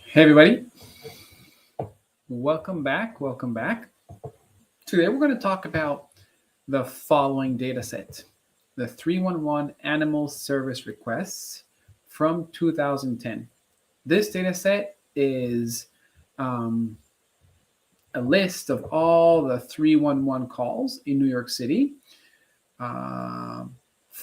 Hey everybody, welcome back. Welcome back. Today we're going to talk about the following data set, the 311 Animal Service Requests from 2010. This data set is um, a list of all the 311 calls in New York City uh,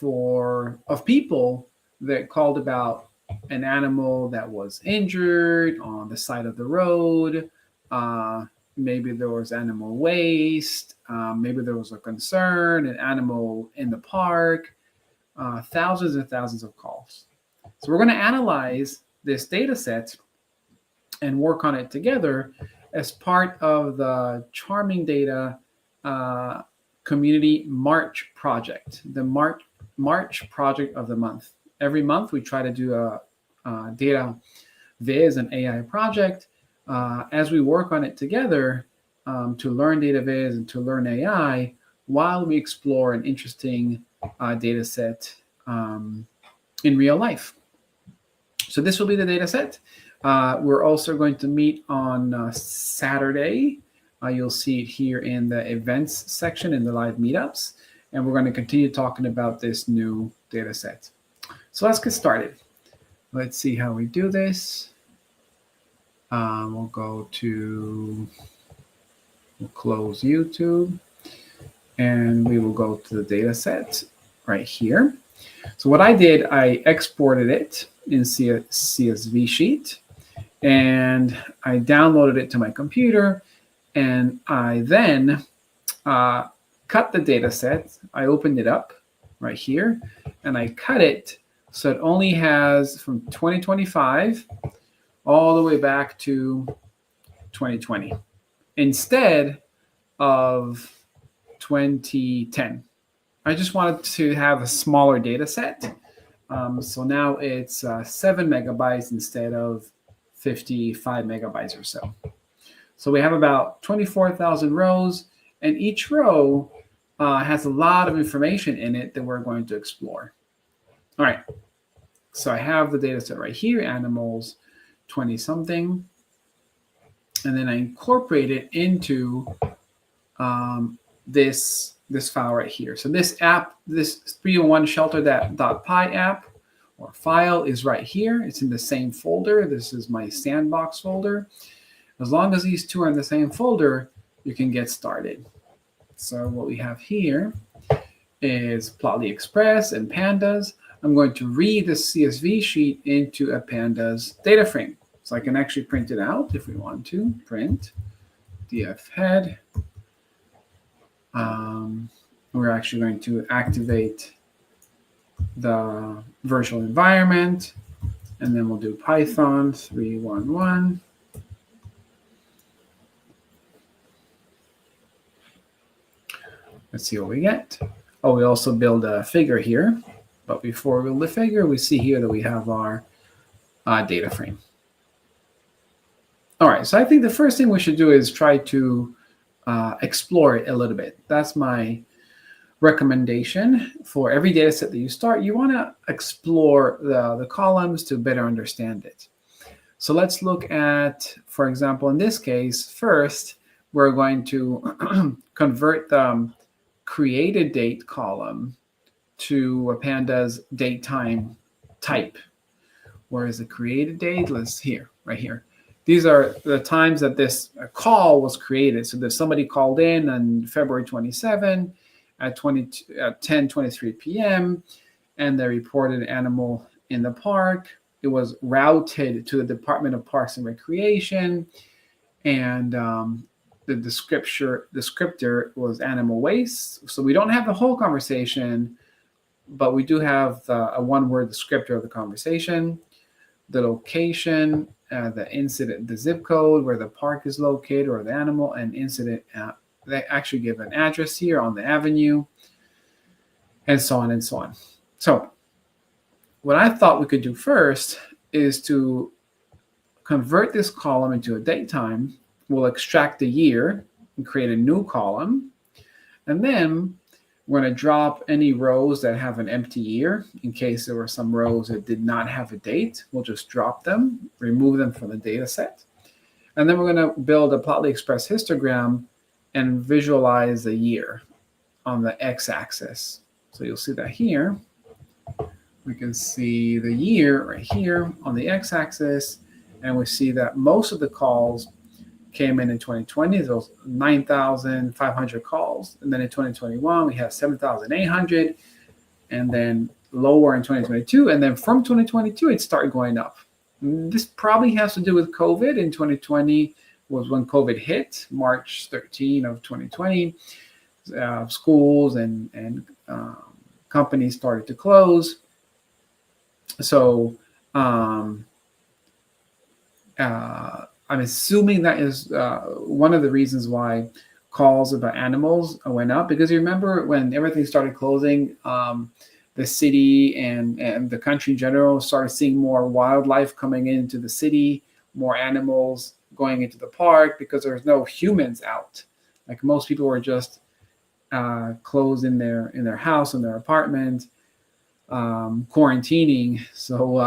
of people that called about an animal that was injured on the side of the road. Uh, Maybe there was animal waste. Maybe there was a concern, an animal in the park. Thousands and thousands of calls. So we're going to analyze this data set and work on it together as part of the Charming Data uh, Community March project, the March project of the month. Every month we try to do a data viz and AI project. As we work on it together to learn data viz and to learn AI while we explore an interesting data set in real life. So this will be the data set. We're also going to meet on Saturday. You'll see it here in the events section in the live meetups. And we're going to continue talking about this new data set. So let's get started. Let's see how we do this. We'll close YouTube and we will go to the data set right here. So what I did, I exported it in CSV sheet and I downloaded it to my computer, and I then cut the data set. I opened it up right here and I cut it so it only has from 2025 all the way back to 2020 instead of 2010. I just wanted to have a smaller data set. So now it's 7 megabytes instead of 55 megabytes or so. So we have about 24,000 rows, and each row has a lot of information in it that we're going to explore. All right. So I have the data set right here, animals 20 something. And then I incorporate it into this file right here. So this app, this 301 shelter.py app or file is right here. It's in the same folder. This is my sandbox folder. As long as these two are in the same folder, you can get started. So what we have here is Plotly Express and pandas. I'm going to read the CSV sheet into a pandas data frame. So I can actually print it out if we want to. Print df head. We're actually going to activate the virtual environment, and then we'll do Python 311. Let's see what we get. Oh, we also build a figure here. But before we build the figure, we see here that we have our data frame. All right, so I think the first thing we should do is try to explore it a little bit. That's my recommendation for every data set that you start. You want to explore the columns to better understand it. So let's look at, for example, in this case, first, we're going to convert the created date column to a pandas date time type. Where is the created date? Let's here, right here. These are the times that this call was created. So there's somebody called in on February 27 at 10:23 p.m. and they reported an animal in the park. It was routed to the Department of Parks and Recreation, and the descriptor was animal waste. So we don't have the whole conversation, but we do have a one-word descriptor of the conversation, the location, the incident, the zip code where the park is located or the animal, and incident. They actually give an address here on the avenue, and so on and so on. So what I thought we could do first is to convert this column into a date time. We'll extract the year and create a new column. And then We're going to drop any rows that have an empty year in case there were some rows that did not have a date. We'll just drop them, remove them from the data set. And then we're going to build a Plotly Express histogram and visualize the year on the x-axis. So you'll see that here. We can see the year right here on the x-axis, and we see that most of the calls came in 2020, those 9,500 calls. And then in 2021, we have 7,800, and then lower in 2022. And then from 2022, it started going up. This probably has to do with COVID. In 2020 was when COVID hit, March 13 of 2020. Schools and companies started to close. So I'm assuming that is one of the reasons why calls about animals went up, because you remember when everything started closing, the city and the country in general started seeing more wildlife coming into the city, more animals going into the park because there's no humans out. Like most people were just closed in their house, in their apartment, quarantining. So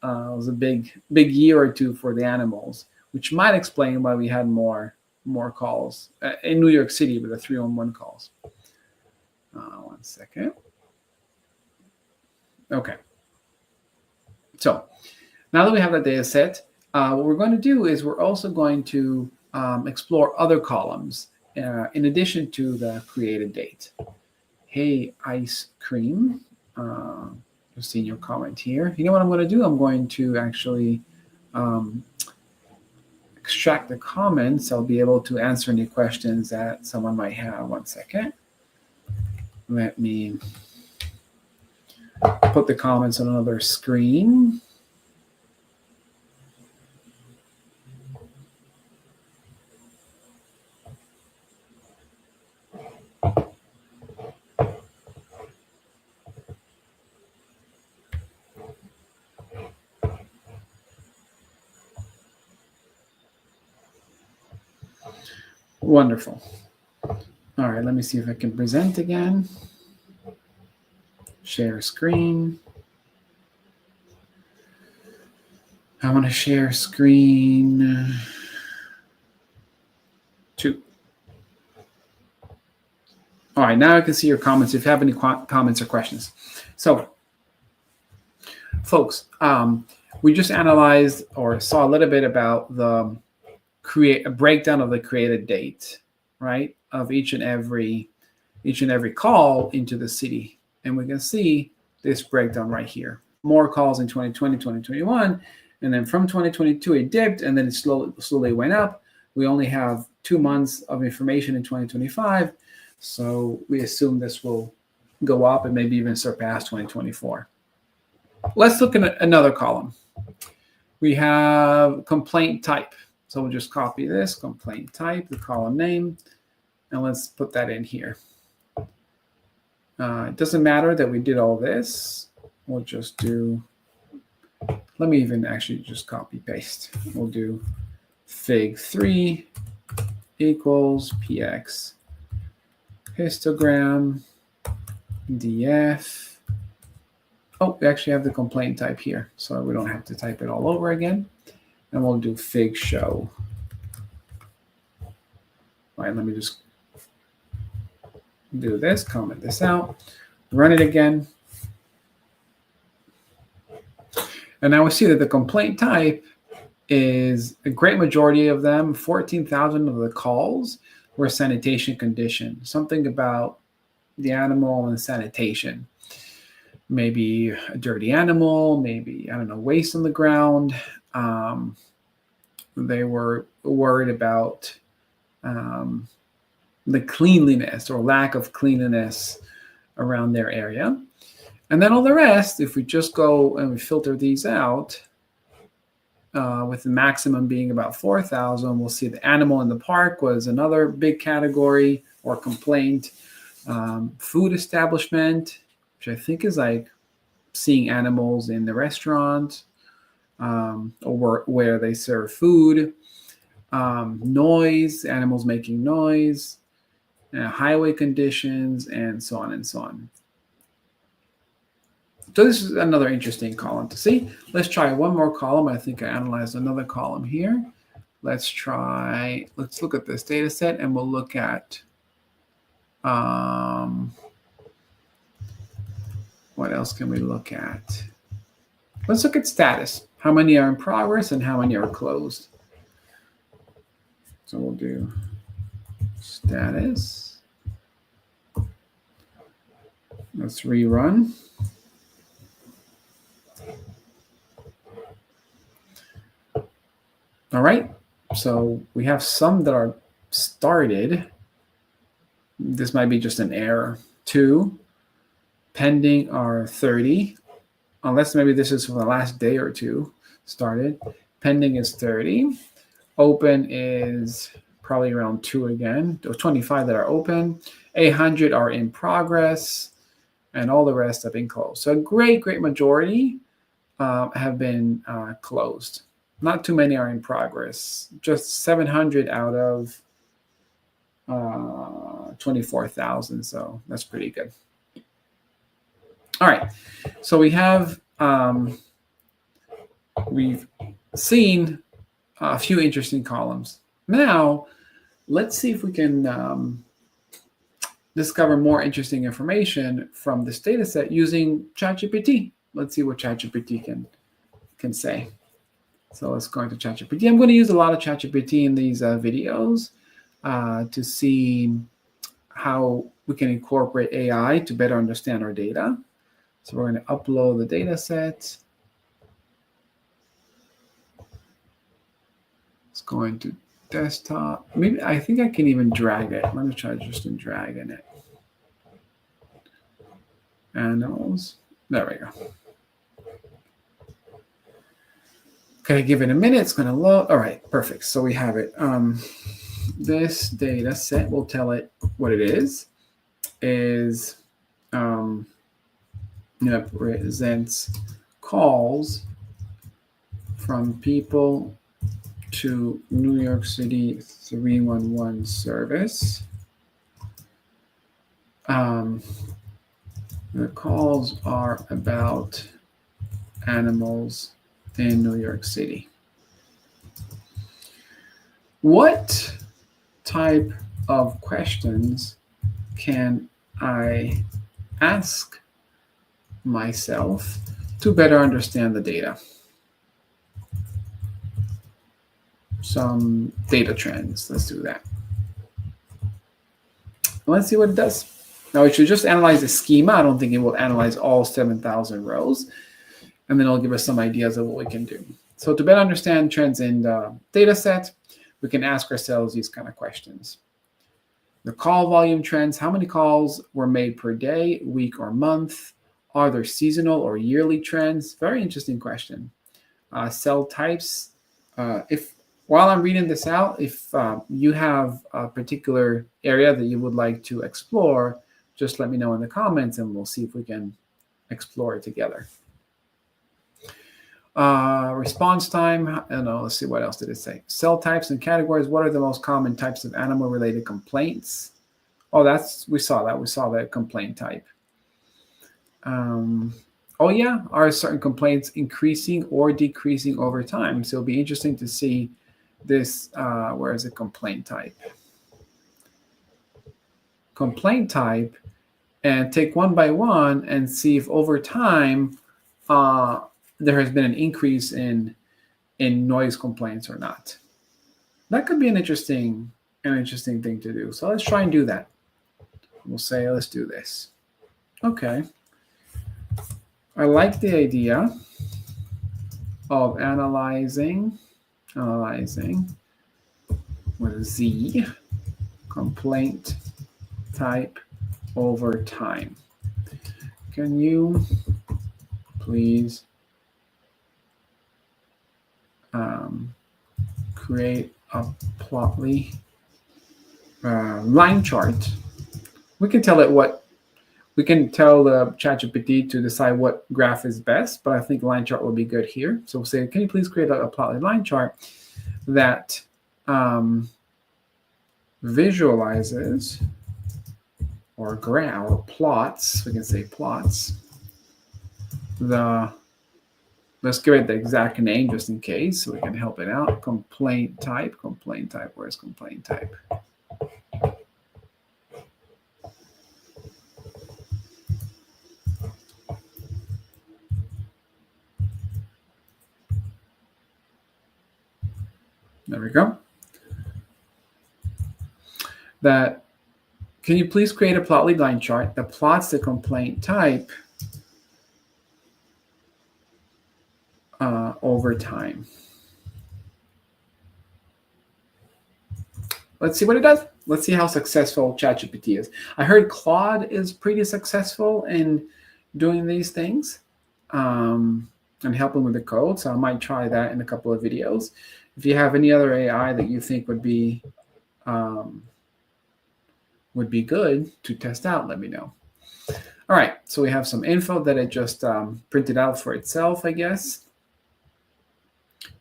it was a big year or two for the animals, which might explain why we had more calls in New York City with the 311 calls. 1 second. Okay. So now that we have that data set, what we're going to do is we're also going to explore other columns in addition to the created date. Hey, ice cream. You've seen your comment here. You know what I'm going to do? I'm going to actually extract the comments. I'll be able to answer any questions that someone might have. 1 second. Let me put the comments on another screen. Wonderful. All right, let me see if I can present again. Share screen. I want to share screen 2. All right, now I can see your comments if you have any comments or questions. So, folks, we just analyzed or saw a little bit about the a breakdown of the created date, right, of each and every call into the city. And we can see this breakdown right here. More calls in 2020, 2021, and then from 2022 it dipped, and then it slowly went up. We only have 2 months of information in 2025, so we assume this will go up and maybe even surpass 2024. Let's look at another column. We have complaint type. So we'll just copy this, complaint type, the column name, and let's put that in here. It doesn't matter that we did all this. We'll just do, let me even actually just copy paste. We'll do fig3 equals px histogram df. Oh, we actually have the complaint type here, so we don't have to type it all over again. And we'll do fig show. All right, let me just do this, comment this out, run it again. And now we see that the complaint type is a great majority of them, 14,000 of the calls were sanitation condition, something about the animal and sanitation. Maybe a dirty animal, maybe, I don't know, waste on the ground. They were worried about the cleanliness or lack of cleanliness around their area. And then all the rest, if we just go and we filter these out, with the maximum being about 4,000, we'll see the animal in the park was another big category or complaint. Food establishment, which I think is like seeing animals in the restaurant, or where they serve food. Noise, animals making noise. highway conditions, and so on and so on. So this is another interesting column to see. Let's try one more column. I think I analyzed another column here. Let's look at this data set, and we'll look at what else can we look at? Let's look at status. How many are in progress and how many are closed? So we'll do status. Let's rerun. All right, so we have some that are started. This might be just an error. 2, pending are 30, unless maybe this is from the last day or 2 started. Pending is 30. Open is probably around 2 again. There's 25 that are open. 800 are in progress, and all the rest have been closed. So a great majority have been closed. Not too many are in progress. Just 700 out of 24,000. So that's pretty good. All right. So we have we've seen a few interesting columns. Now, let's see if we can discover more interesting information from this data set using ChatGPT. Let's see what ChatGPT can say. So let's go into ChatGPT. I'm going to use a lot of ChatGPT in these videos to see how we can incorporate AI to better understand our data. So we're going to upload the data set. Let's go into desktop. Maybe I think I can even drag it. Let me try just in dragging it. Animals. There we go. Okay, give it a minute. It's going to load. All right, perfect. So we have it. This data set will tell it what it is represents calls from people to New York City 311 service. The calls are about animals in New York City. What type of questions can I ask myself to better understand the data? Some data trends. Let's do that. Let's see what it does. Now, it should just analyze the schema. I don't think it will analyze all 7,000 rows. And then it'll give us some ideas of what we can do. So to better understand trends in the data set, we can ask ourselves these kind of questions. The call volume trends, how many calls were made per day, week, or month? Are there seasonal or yearly trends? Very interesting question. Cell types. While I'm reading this out, if you have a particular area that you would like to explore, just let me know in the comments and we'll see if we can explore it together. Response time. I don't know. Let's see, what else did it say? Cell types and categories. What are the most common types of animal-related complaints? Oh, we saw that. We saw that complaint type. Oh yeah, are certain complaints increasing or decreasing over time? So it'll be interesting to see this. Where is the complaint type? Complaint type, and take one by one and see if over time there has been an increase in noise complaints or not. That could be an interesting thing to do. So let's try and do that. We'll say, let's do this. Okay. I like the idea of analyzing with Z complaint type over time. Can you please create a Plotly line chart? We can tell it we can tell the ChatGPT to decide what graph is best, but I think line chart will be good here. So we'll say, can you please create a Plotly line chart that visualizes or graph or plots. We can say plots. Let's give it the exact name just in case so we can help it out. Complaint type. Where's complaint type? There we go. Can you please create a plotly line chart that plots the complaint type over time? Let's see what it does. Let's see how successful ChatGPT is. I heard Claude is pretty successful in doing these things and helping with the code. So I might try that in a couple of videos. If you have any other AI that you think would be good to test out, let me know. All right, so we have some info that it just printed out for itself, I guess.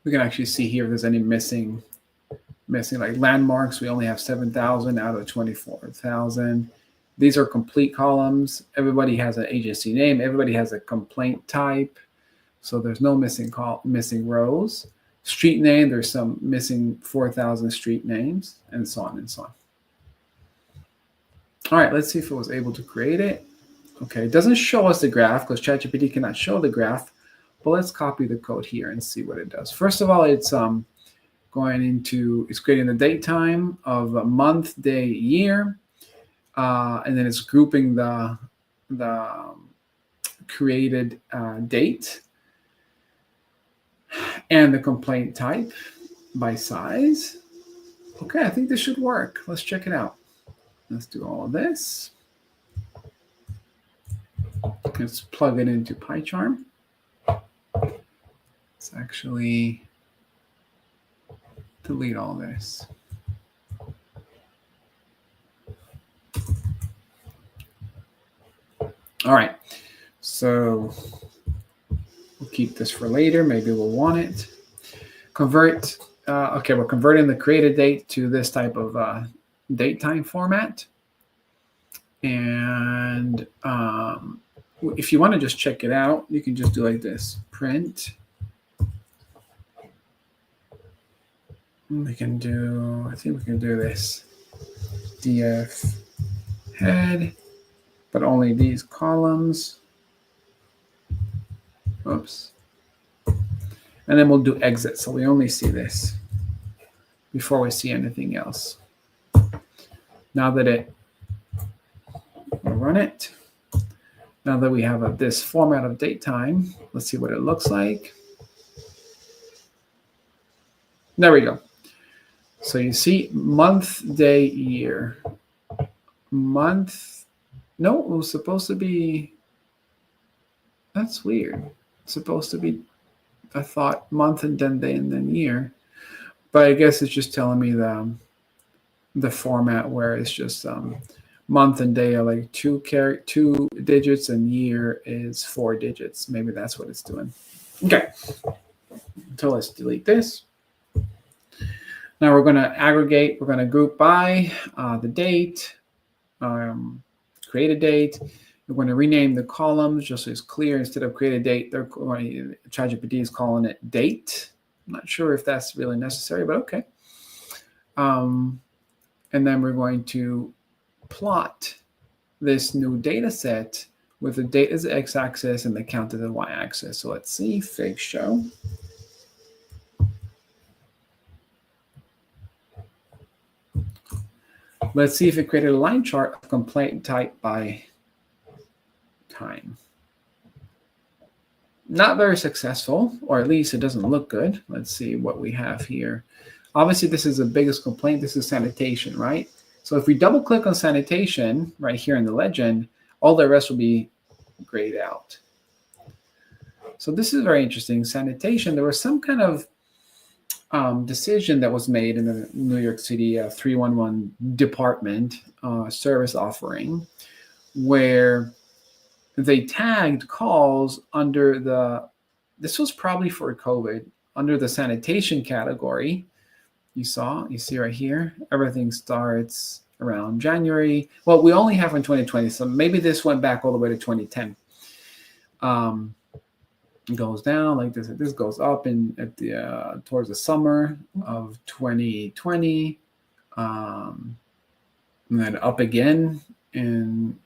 We can actually see here if there's any missing like landmarks. We only have 7,000 out of 24,000. These are complete columns. Everybody has an agency name. Everybody has a complaint type. So there's no missing rows. Street name, there's some missing 4,000 street names, and so on and so on. All right, let's see if it was able to create it. Okay, it doesn't show us the graph because ChatGPT cannot show the graph, but let's copy the code here and see what it does. First of all, it's creating the date time of a month, day, year, and then it's grouping the created date and the complaint type by size. Okay, I think this should work. Let's check it out. Let's do all of this. Let's plug it into PyCharm. Let's actually delete all this. All right, so we'll keep this for later. Maybe we'll want it. Convert. Okay, we're converting the created date to this type of date time format. And if you want to just check it out, you can just do like this, print. I think we can do this, df head, but only these columns. Oops. And then we'll do exit, so we only see this before we see anything else. Now that we'll run it. Now that we have this format of date time, let's see what it looks like. There we go. So you see month, day, year. Month. No, it was supposed to be. That's weird. It's supposed to be, I thought, month and then day and then year. But I guess it's just telling me the format where it's just month and day are like two digits and year is 4 digits. Maybe that's what it's doing. Okay. So let's delete this. Now we're going to aggregate. We're going to group by the date, create a date. We're going to rename the columns just so it's clear. Instead of create a date, ChatGPT is calling it date. I'm not sure if that's really necessary, but okay. And then we're going to plot this new data set with the date as the x-axis and the count as the y-axis. So let's see, fig show. Let's see if it created a line chart of complaint type by time. Not very successful, or at least it doesn't look good. Let's see what we have here. Obviously, this is the biggest complaint. This is sanitation, right? So if we double click on sanitation right here in the legend, all the rest will be grayed out. So this is very interesting. Sanitation, there was some kind of decision that was made in the New York City 311 department service offering where they tagged calls under this was probably for COVID, under the sanitation category. You see right here, everything starts around January. Well, we only have from 2020, so maybe this went back all the way to 2010. It goes down like this. This goes up towards the summer of 2020, and then up again in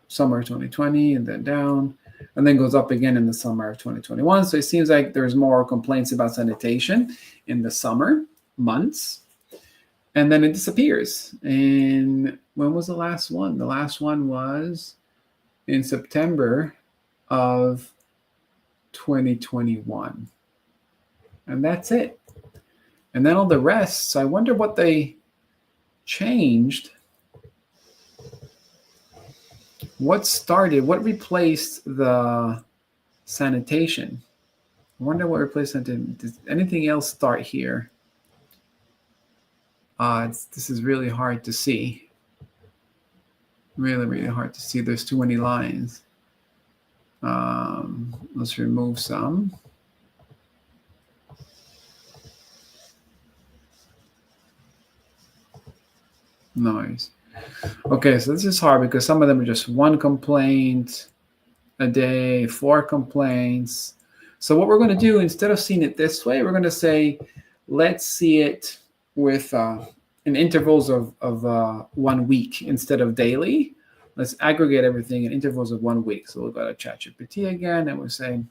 summer 2020, and then down, and then goes up again in the summer of 2021. So it seems like there's more complaints about sanitation in the summer months, and then it disappears. And when was the last one? The last one was in September of 2021. And that's it. And then all the rest, so I wonder what they changed. What replaced the sanitation? I wonder what replaced sanitation. Did anything else start here? This is really hard to see. Really, really hard to see. There's too many lines. Let's remove some. Noise. Okay, so this is hard because some of them are just one complaint a day, 4 complaints. So what we're going to do, instead of seeing it this way, we're going to say, let's see it with in intervals of 1 week instead of daily. Let's aggregate everything in intervals of 1 week. So we'll go to ChatGPT again, and we're saying,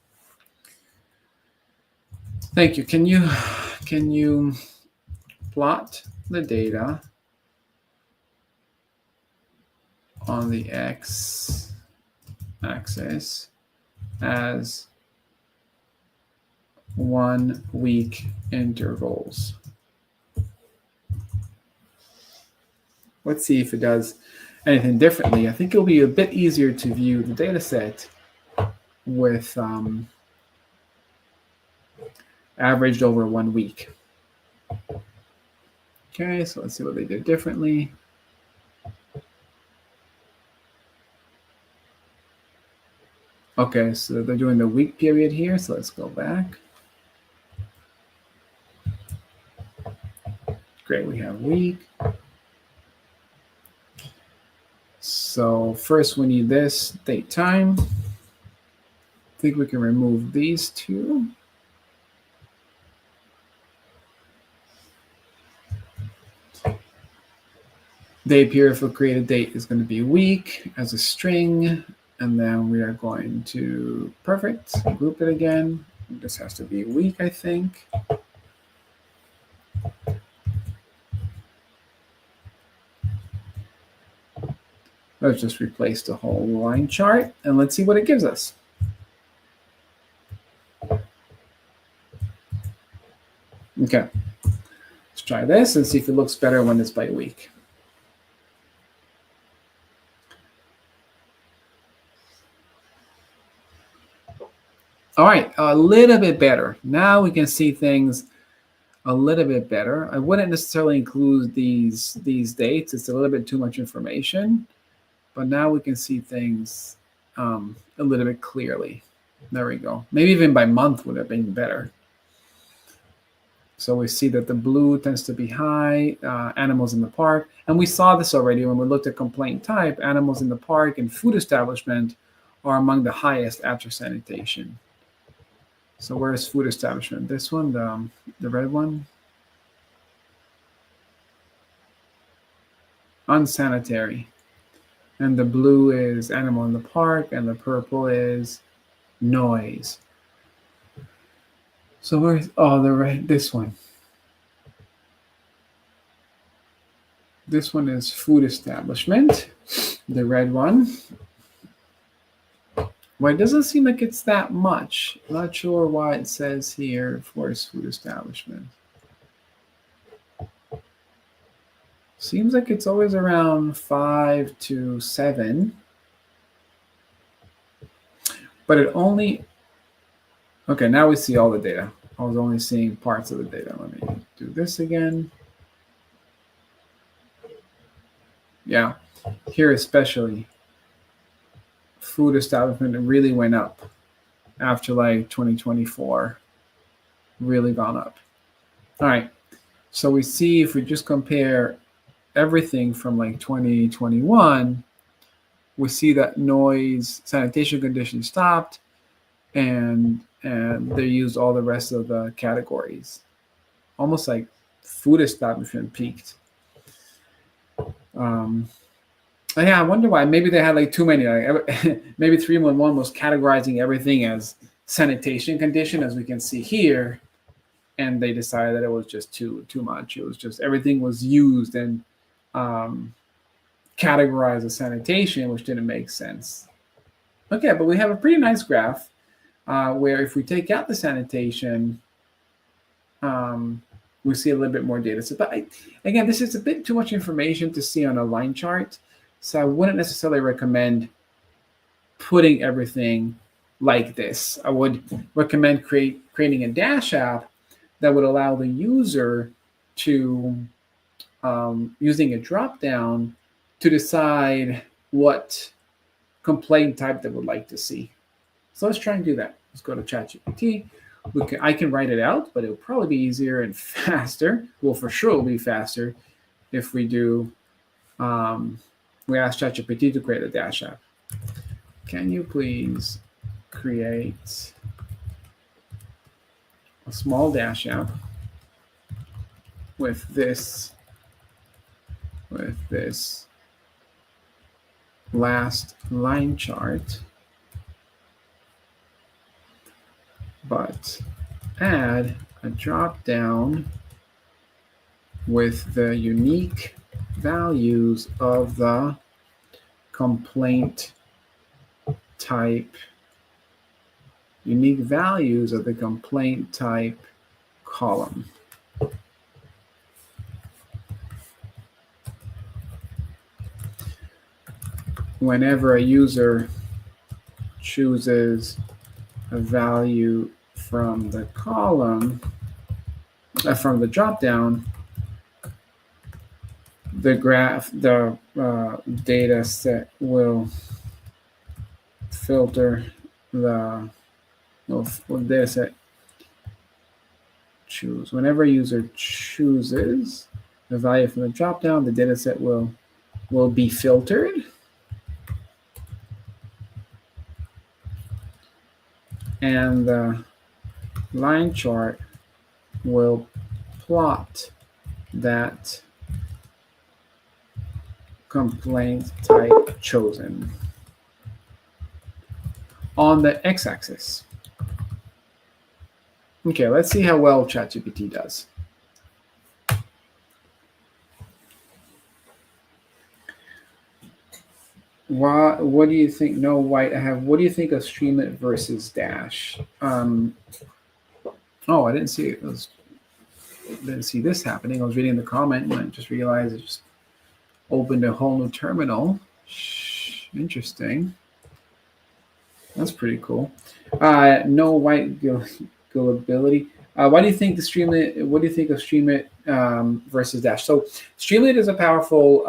thank you. Can you plot the data on the x-axis as 1 week intervals? Let's see if it does anything differently. I think it'll be a bit easier to view the data set with averaged over 1 week. Okay, so let's see what they did differently. Okay, so they're doing the week period here, so let's go back. Great, we have week. So first we need this date time. I think we can remove these two. Day period for created date is going to be week as a string. And then we are going to, perfect, group it again. This has to be week, I think. Let's just replace the whole line chart and let's see what it gives us. Okay, let's try this and see if it looks better when it's by week. All right, a little bit better. Now we can see things a little bit better. I wouldn't necessarily include these dates. It's a little bit too much information. But now we can see things a little bit clearly. There we go. Maybe even by month would have been better. So we see that the blue tends to be high, animals in the park. And we saw this already when we looked at complaint type. Animals in the park and food establishment are among the highest after sanitation. So where's food establishment? This one, the red one? Unsanitary. And the blue is animal in the park, and the purple is noise. So where's, oh, the red, this one. This one is food establishment, the red one. Well, it doesn't seem like it's that much. Not sure why it says here for food establishment. Seems like it's always around 5 to 7. But it only, okay, now we see all the data. I was only seeing parts of the data. Let me do this again. Yeah, here especially, food establishment really went up after like 2024, really gone up. All right, so we see if we just compare everything from like 2021, we see that noise sanitation conditions stopped, and they used all the rest of the categories, almost like food establishment peaked. Yeah, I wonder why. Maybe they had like too many. Like, maybe 311 was categorizing everything as sanitation condition, as we can see here, and they decided that it was just too much. It was just everything was used and categorized as sanitation, which didn't make sense. Okay, but we have a pretty nice graph where if we take out the sanitation, we see a little bit more data. So, but again, this is a bit too much information to see on a line chart. So I wouldn't necessarily recommend putting everything like this. I would recommend creating a Dash app that would allow the user to, using a drop-down, to decide what complaint type they would like to see. So let's try and do that. Let's go to ChatGPT. I can write it out, but it will probably be easier and faster. Well, for sure it will be faster if we do, we ask ChatGPT to create a Dash app. Can you please create a small Dash app with this last line chart, but add a drop down with the unique values of the complaint type, unique values of the complaint type column. Whenever a user chooses a value from the column, from the dropdown, the data set will filter the data set choose. Whenever a user chooses a value from the dropdown, the data set will be filtered. And the line chart will plot that complaint type chosen on the x-axis. Okay, let's see how well ChatGPT does. What do you think? No white. What do you think of Streamlit versus Dash? Oh, I didn't see it. Didn't see this happening. I was reading the comment and I just realized it just opened a whole new terminal. Interesting. That's pretty cool. No white gullibility. Why do you think the Streamlit? What do you think of Streamlit versus Dash? So Streamlit is a powerful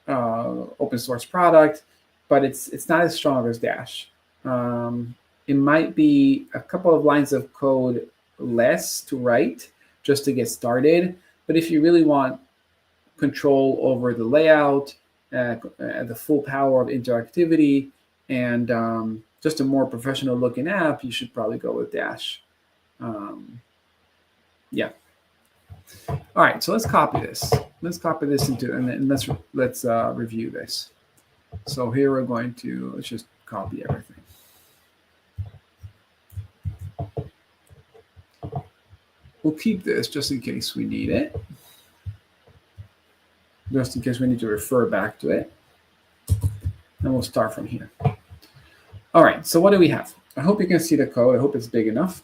open source product, but it's not as strong as Dash. It might be a couple of lines of code less to write just to get started. But if you really want control over the layout, the full power of interactivity, and just a more professional looking app, you should probably go with Dash. Yeah. All right, so let's copy this. Let's copy this and let's review this. So here we're going to, let's just copy everything. We'll keep this just in case we need it. Just in case we need to refer back to it. And we'll start from here. All right, so what do we have? I hope you can see the code. I hope it's big enough.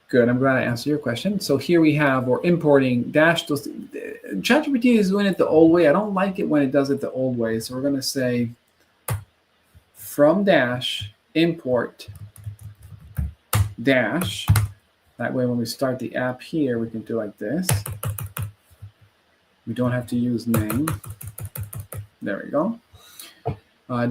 Good, I'm glad I answered your question. So here we have, we're importing Dash. ChatGPT is doing it the old way. I don't like it when it does it the old way. So we're going to say from Dash, import Dash. That way when we start the app here, we can do like this. We don't have to use name. There we go.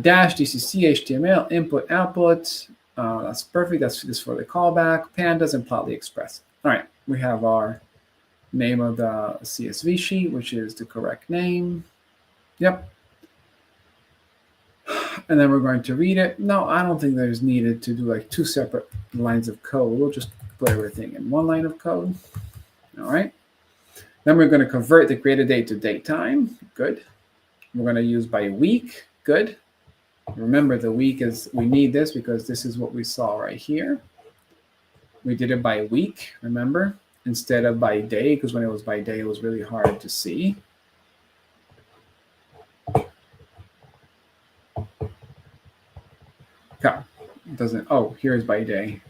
Dash, DCC, HTML, input, output. That's perfect. That's just for the callback, pandas, and Plotly Express. All right, we have our name of the CSV sheet, which is the correct name. Yep. And then we're going to read it. No, I don't think there's needed to do like two separate lines of code. We'll just put everything in one line of code. All right. Then we're going to convert the created date to date time. Good. We're going to use by week. Good. Remember, the week is, we need this because this is what we saw right here. We did it by week, remember, instead of by day, because when it was by day, it was really hard to see. Okay. It doesn't, oh, here's by day.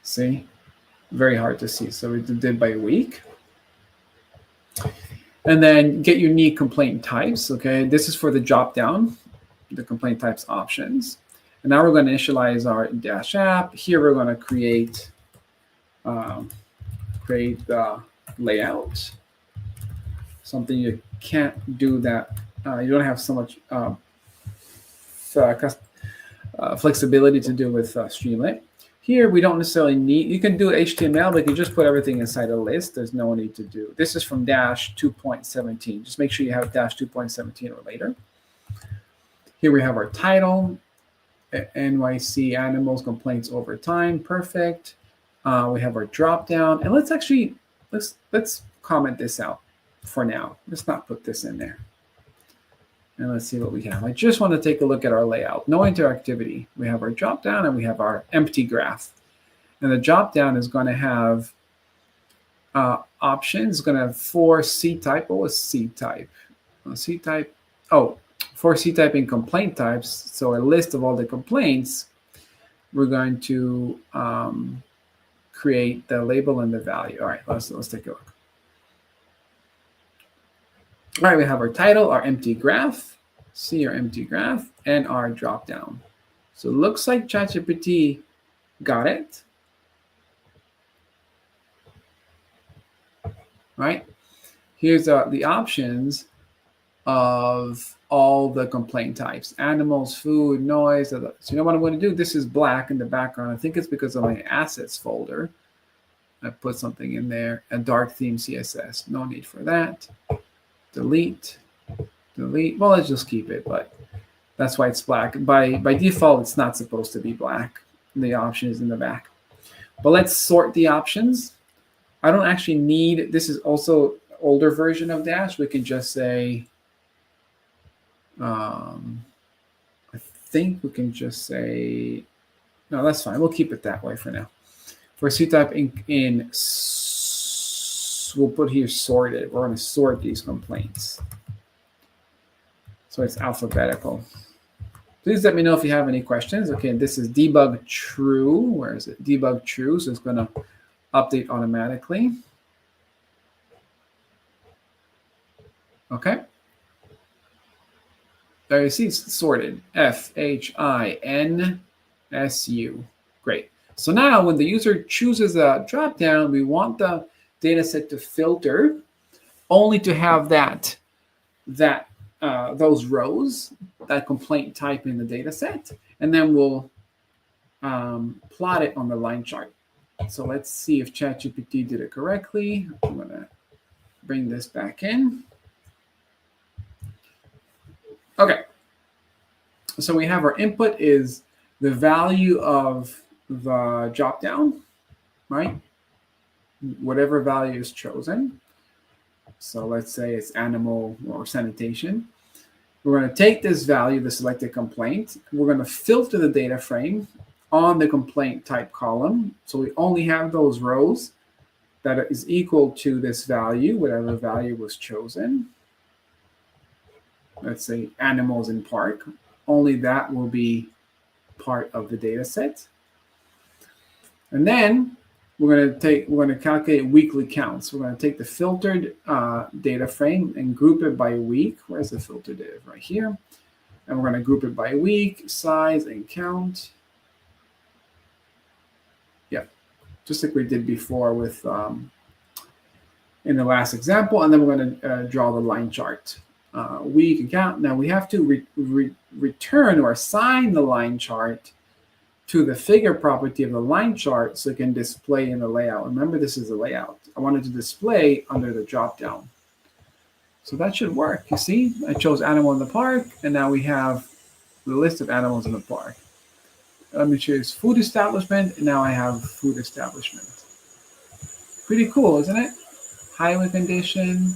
See? Very hard to see. So we did by week. And then get unique complaint types. Okay, this is for the drop down, the complaint types options. And now we're going to initialize our Dash app. Here we're going to create the layout. Something you can't do that. You don't have so much flexibility to do with Streamlit. Here, we don't necessarily need, you can do HTML, but you can just put everything inside a list. There's no need to do. This is from Dash 2.17. Just make sure you have Dash 2.17 or later. Here we have our title, NYC animals complaints over time. Perfect. We have our drop down. And let's actually, let's comment this out for now. Let's not put this in there. And let's see what we have. I just want to take a look at our layout. No interactivity. We have our drop down and we have our empty graph. And the drop down is going to have options. It's going to have 4 C type. What was C type? C type. Oh, 4 C type in complaint types. So a list of all the complaints. We're going to create the label and the value. All right, let's take a look. All right, we have our title, our empty graph, see our empty graph, and our drop down. So it looks like ChatGPT got it. Right? Here's the options of all the complaint types: animals, food, noise. So you know what I'm going to do? This is black in the background. I think it's because of my assets folder. I put something in there, a dark theme CSS. No need for that. Delete. Well, let's just keep it, but that's why it's black. By default, it's not supposed to be black. The option is in the back. But let's sort the options. I don't actually need, this is also older version of Dash. We can just say, I think we can just say, no, that's fine. We'll keep it that way for now. For C type we'll put here sorted. We're going to sort these complaints. So it's alphabetical. Please let me know if you have any questions. Okay, this is debug true. Where is it? Debug true. So it's going to update automatically. Okay. There you see it's sorted. FHINSU. Great. So now when the user chooses a dropdown, we want the data set to filter only to have those rows, that complaint type in the data set, and then we'll plot it on the line chart. So let's see if ChatGPT did it correctly. I'm going to bring this back in. Okay. So we have our input is the value of the drop down, right? Whatever value is chosen. So let's say it's animal or sanitation. We're going to take this value, the selected complaint. We're going to filter the data frame on the complaint type column. So we only have those rows that is equal to this value, whatever value was chosen. Let's say animals in park. Only that will be part of the data set. And then we're going to calculate weekly counts. We're going to take the filtered data frame and group it by week. Where's the filtered data? Right here. And we're going to group it by week, size, and count. Yeah, just like we did before with in the last example. And then we're going to draw the line chart. Week and count. Now we have to return or assign the line chart to the figure property of the line chart so it can display in the layout. Remember, this is the layout. I wanted to display under the drop down. So that should work. You see, I chose animal in the park, and now we have the list of animals in the park. Let me choose food establishment, and now I have food establishment. Pretty cool, isn't it? Highway condition,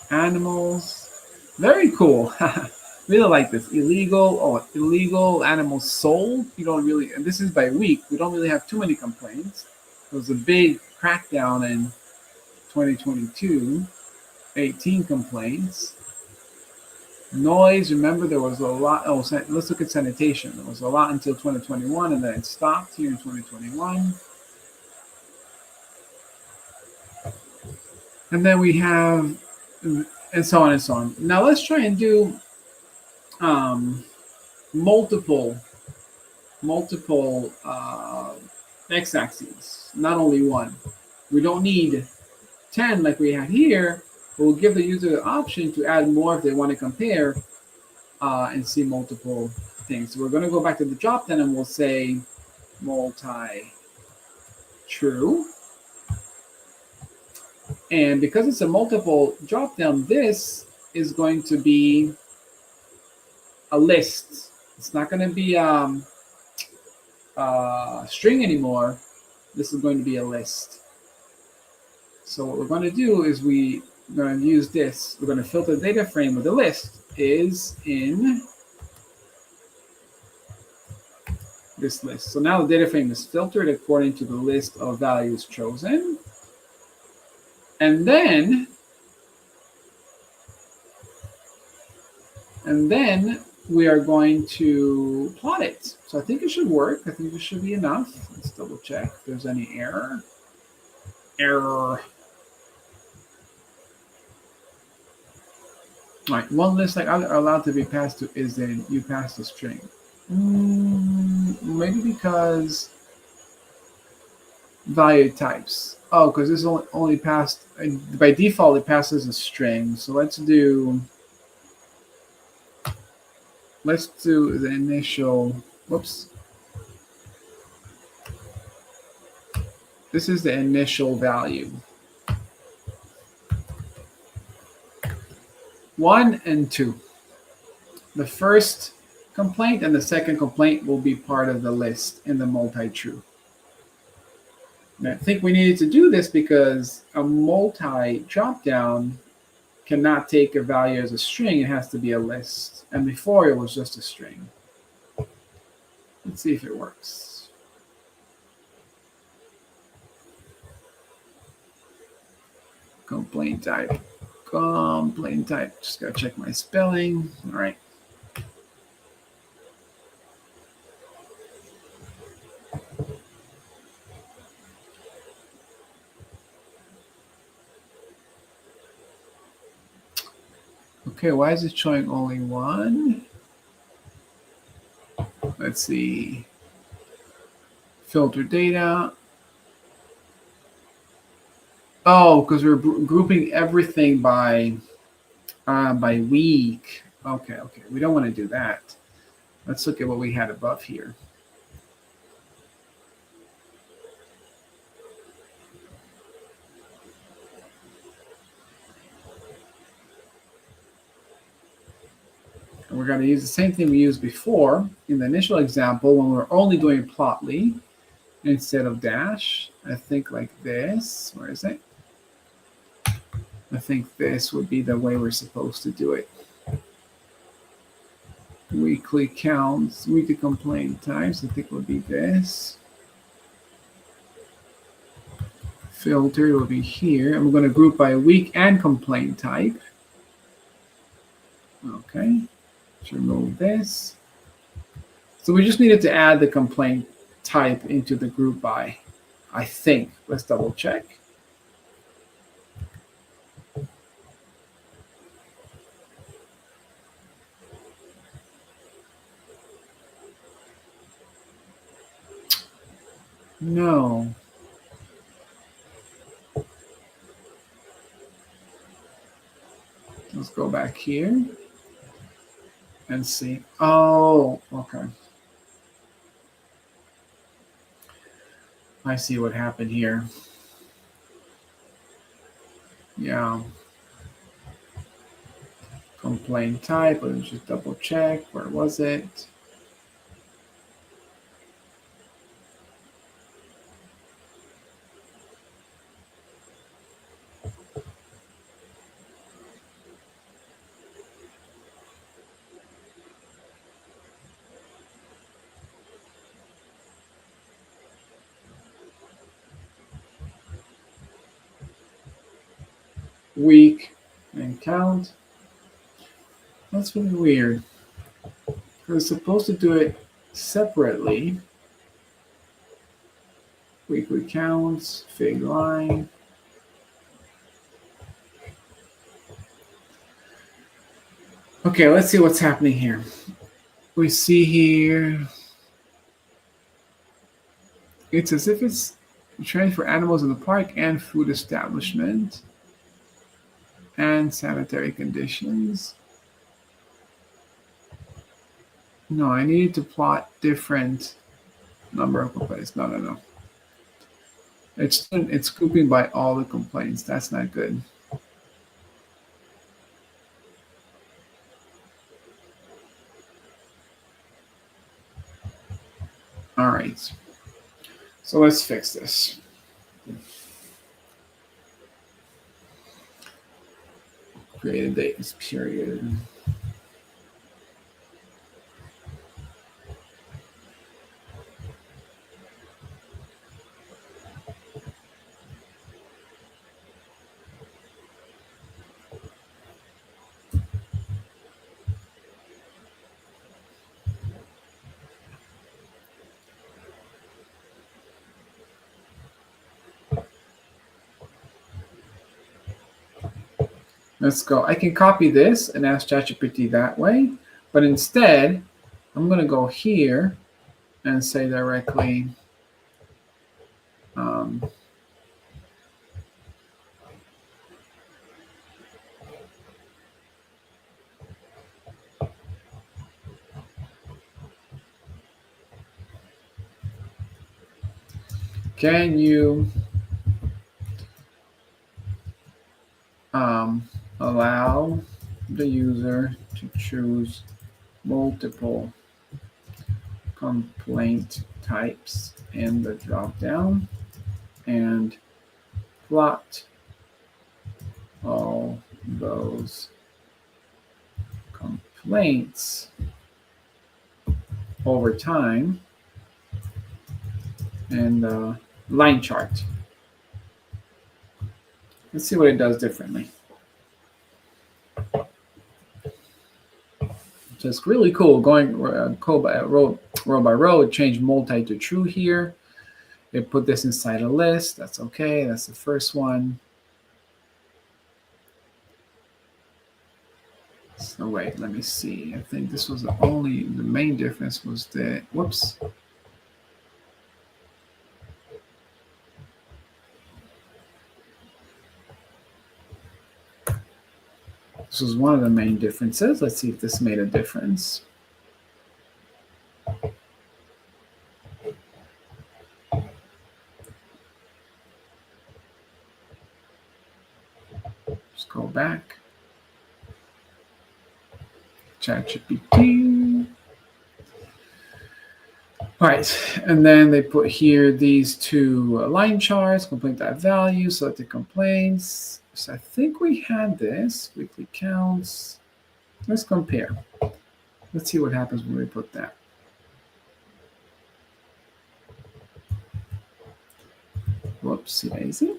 animals, very cool. Really like this. Illegal animals sold. You don't really, and this is by week. We don't really have too many complaints. There was a big crackdown in 2022, 18 complaints. Noise, remember there was a lot. Oh, let's look at sanitation. There was a lot until 2021, and then it stopped here in 2021. And then we have, and so on and so on. Now let's try and do multiple x-axes, not only one. We don't need 10 like we had here. We'll give the user the option to add more if they want to compare and see multiple things. So we're going to go back to the drop down and we'll say multi-true. And because it's a multiple drop down, this is going to be a list. It's not going to be a string anymore. This is going to be a list. So what we're going to do is we're going to use this. We're going to filter the data frame with the list is in this list. So now the data frame is filtered according to the list of values chosen. And then we are going to plot it. So I think it should work. I think this should be enough. Let's double check if there's any error. All right, one list like are allowed to be passed to is in you pass the string. Maybe because value types. Oh, because this only passed by default. It passes a string. So let's do the initial. Whoops. This is the initial value. 1 and 2. The first complaint and the second complaint will be part of the list in the multi-true. And I think we needed to do this because a multi dropdown cannot take a value as a string. It has to be a list. And before it was just a string. Let's see if it works. Complaint type. Just gotta check my spelling. All right. Okay, why is it showing only one? Let's see. Filter data. Oh, because we're grouping everything by week. Okay. We don't want to do that. Let's look at what we had above here. And we're going to use the same thing we used before in the initial example when we're only doing plotly instead of dash. I think like this. Where is it? I think this would be the way we're supposed to do it. Weekly counts, weekly complaint types, I think would be this. Filter will be here. And we're going to group by week and complaint type. Okay. Let's remove this. So we just needed to add the complaint type into the group by, I think. Let's double check. No. Let's go back here and see. Oh, okay. I see what happened here. Yeah. Complaint type. Let me just double check. Where was it? Week and count. That's really weird. It's supposed to do it separately. Weekly counts, fig line. Okay, let's see what's happening here. We see here, it's as if it's trained for animals in the park and food establishment and sanitary conditions. No, I needed to plot different number of complaints. No. It's grouping by all the complaints. That's not good. All right. So let's fix this. Create a dates period. Let's go. I can copy this and ask ChatGPT that way, but instead, I'm going to go here and say directly, can you allow the user to choose multiple complaint types in the dropdown and plot all those complaints over time in the line chart. Let's see what it does differently. So it's really cool going row by row. It changed multi to true here. It put this inside a list. That's okay. That's the first one. So wait, let me see. I think this was the main difference was the, whoops. This was one of the main differences. Let's see if this made a difference. Just go back. ChatGPT. All right, and then they put here these two line charts, complaint type value, select the complaints. So I think we had this, weekly counts. Let's compare. Let's see what happens when we put that. Whoopsie daisy.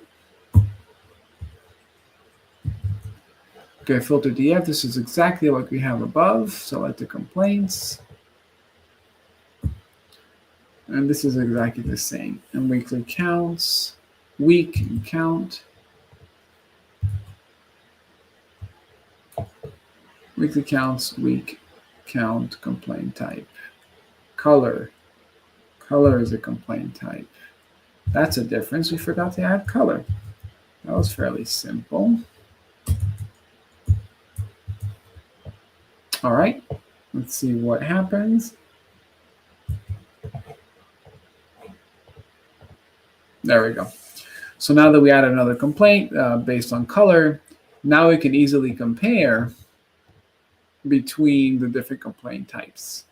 Okay, filter DF, this is exactly what we have above. Select the complaints. And this is exactly the same. And weekly counts, week and count. Weekly counts, week, count, complaint type. Color. Color is a complaint type. That's a difference. We forgot to add color. That was fairly simple. All right, let's see what happens. There we go. So now that we added another complaint based on color, now we can easily compare between the different complaint types.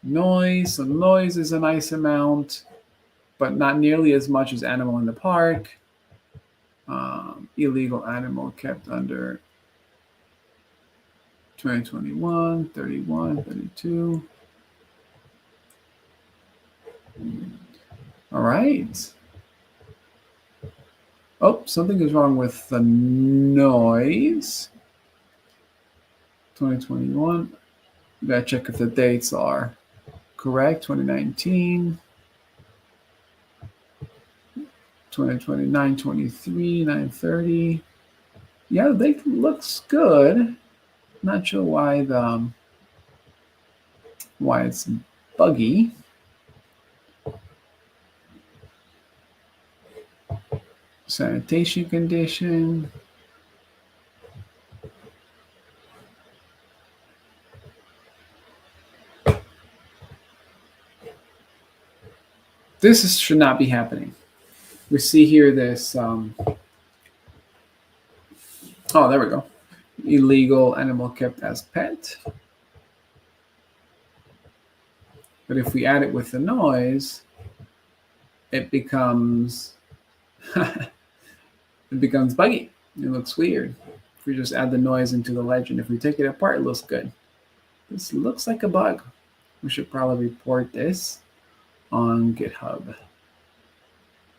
Noise, so noise is a nice amount, but not nearly as much as animal in the park. Illegal animal kept under 2021, 31, 32. All right. Oh, something is wrong with the noise. 2021. We gotta check if the dates are correct. 2019. 2020, 923, 930. Yeah, the date looks good. Not sure why it's buggy. Sanitation condition. This should not be happening. We see here this. Oh, there we go. Illegal animal kept as pet. But if we add it with the noise, it becomes it becomes buggy. It looks weird. If we just add the noise into the legend, if we take it apart, it looks good. This looks like a bug. We should probably report this on GitHub.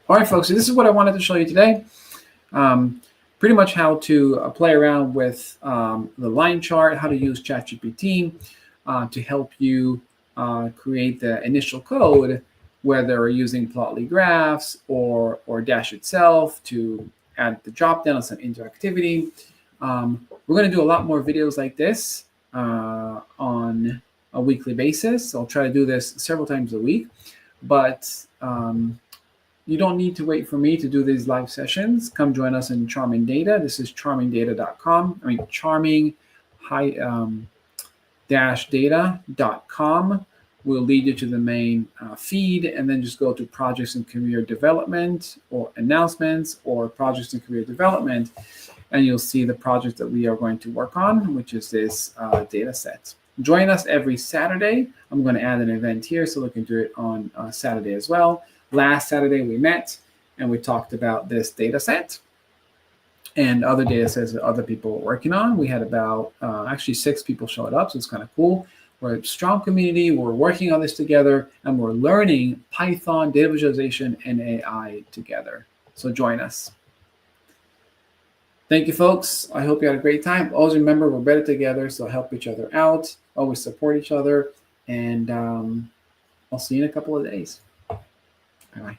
All right, folks, so this is what I wanted to show you today. Pretty much how to play around with the line chart, how to use ChatGPT to help you create the initial code, whether we're using Plotly graphs or Dash itself to add the dropdown and some interactivity. We're going to do a lot more videos like this on a weekly basis. I'll try to do this several times a week, but you don't need to wait for me to do these live sessions. Come join us in Charming Data. This is charmingdata.com. I mean, charming-data.com will lead you to the main feed, and then just go to projects and career development or announcements or projects and career development, and you'll see the project that we are going to work on, which is this data set. Join us every Saturday. I'm going to add an event here so we can do it on Saturday as well. Last Saturday we met and we talked about this data set and other data sets that other people were working on. We had about actually 6 people showed up, so it's kind of cool. We're a strong community. We're working on this together, and we're learning Python, data visualization, and AI together. So join us. Thank you, folks. I hope you had a great time. Always remember, we're better together, so help each other out. Always support each other, and I'll see you in a couple of days. Bye-bye.